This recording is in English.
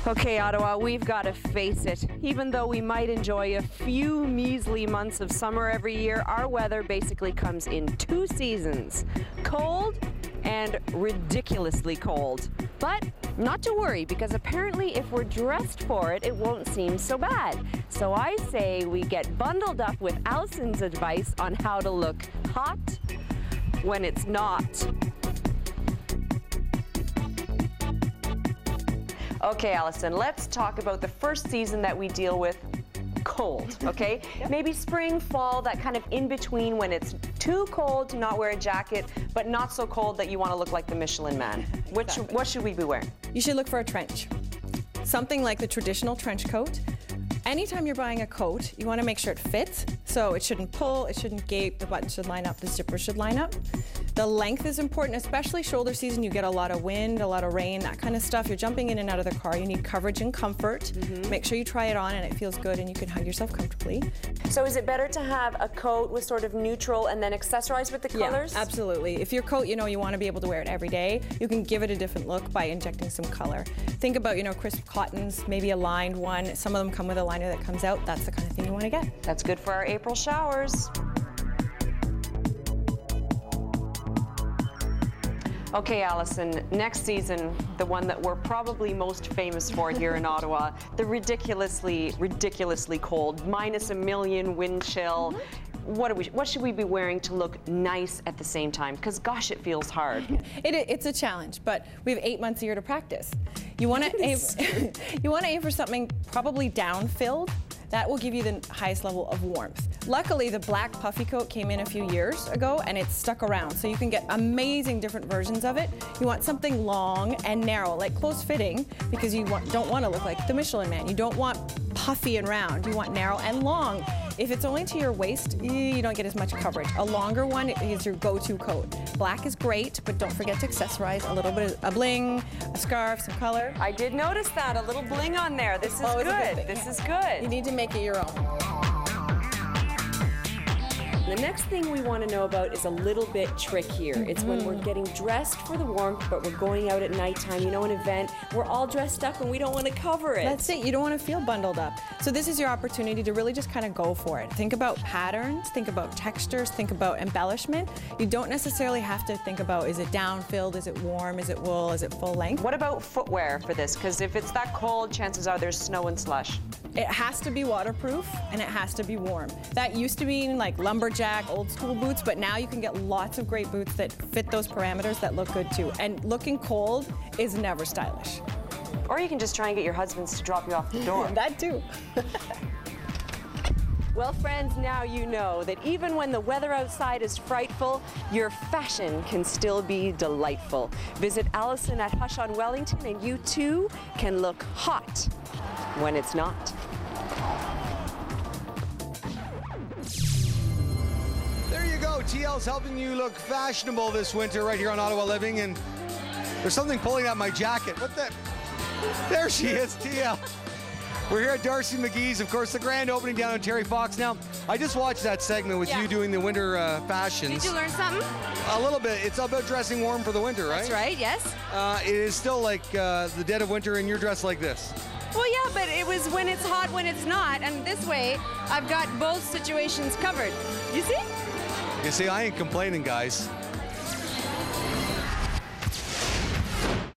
Okay, Ottawa, we've got to face it. Even though we might enjoy a few measly months of summer every year, our weather basically comes in two seasons: cold and ridiculously cold. But not to worry, because apparently if we're dressed for it, it won't seem so bad. So I say we get bundled up with Allison's advice on how to look hot when it's not. Okay, Allison, let's talk about the first season that we deal with, cold, okay? Yep. Maybe spring, fall, that kind of in between when it's too cold to not wear a jacket, but not so cold that you want to look like the Michelin Man. Exactly. What should we be wearing? You should look for a trench. Something like the traditional trench coat. Anytime you're buying a coat, you want to make sure it fits. So it shouldn't pull, it shouldn't gape, the buttons should line up, the zipper should line up. The length is important, especially shoulder season. You get a lot of wind, a lot of rain, that kind of stuff. You're jumping in and out of the car. You need coverage and comfort. Make sure you try it on and it feels good and you can hug yourself comfortably. So is it better to have a coat with sort of neutral and then accessorize with the colors? Yeah, absolutely. If your coat, you want to be able to wear it every day, you can give it a different look by injecting some color. Think about, crisp cottons, maybe a lined one. Some of them come with a liner that comes out. That's the kind of thing you want to get. That's good for our April showers. Okay, Allison, next season, the one that we're probably most famous for here in Ottawa, the ridiculously cold, -1 million wind chill. What should we be wearing to look nice at the same time? Because gosh, it feels hard. It's a challenge, but we have 8 months a year to practice. You want to aim for something probably down-filled. That will give you the highest level of warmth. Luckily, the black puffy coat came in a few years ago and it's stuck around, so you can get amazing different versions of it. You want something long and narrow, like close fitting, because you don't want to look like the Michelin Man. You don't want puffy and round, you want narrow and long. If it's only to your waist, you don't get as much coverage. A longer one is your go-to coat. Black is great, but don't forget to accessorize a little bit of a bling, a scarf, some color. I did notice that, a little bling on there. This is good. This is good. You need to make it your own. The next thing we want to know about is a little bit trickier. It's when we're getting dressed for the warmth, but we're going out at nighttime, an event. We're all dressed up and we don't want to cover it. That's it. You don't want to feel bundled up. So this is your opportunity to really just kind of go for it. Think about patterns, think about textures, think about embellishment. You don't necessarily have to think about, is it down-filled, is it warm, is it wool, is it full length? What about footwear for this? Because if it's that cold, chances are there's snow and slush. It has to be waterproof and it has to be warm. That used to be like lumberjack, old school boots, but now you can get lots of great boots that fit those parameters that look good too. And looking cold is never stylish. Or you can just try and get your husbands to drop you off the door. That too. Well, friends, now you know that even when the weather outside is frightful, your fashion can still be delightful. Visit Allison at Hush on Wellington and you too can look hot when it's not. There you go. TL's helping you look fashionable this winter right here on Ottawa Living, and there's something pulling at my jacket. What the? There she is, TL. We're here at Darcy McGee's, of course, the grand opening down in Terry Fox. Now, I just watched that segment with you doing the winter fashions. Did you learn something? A little bit. It's about dressing warm for the winter, right? That's right, yes. It is still like the dead of winter and you're dressed like this. Well, yeah, but it was when it's hot, when it's not, and this way, I've got both situations covered. You see? You see, I ain't complaining, guys.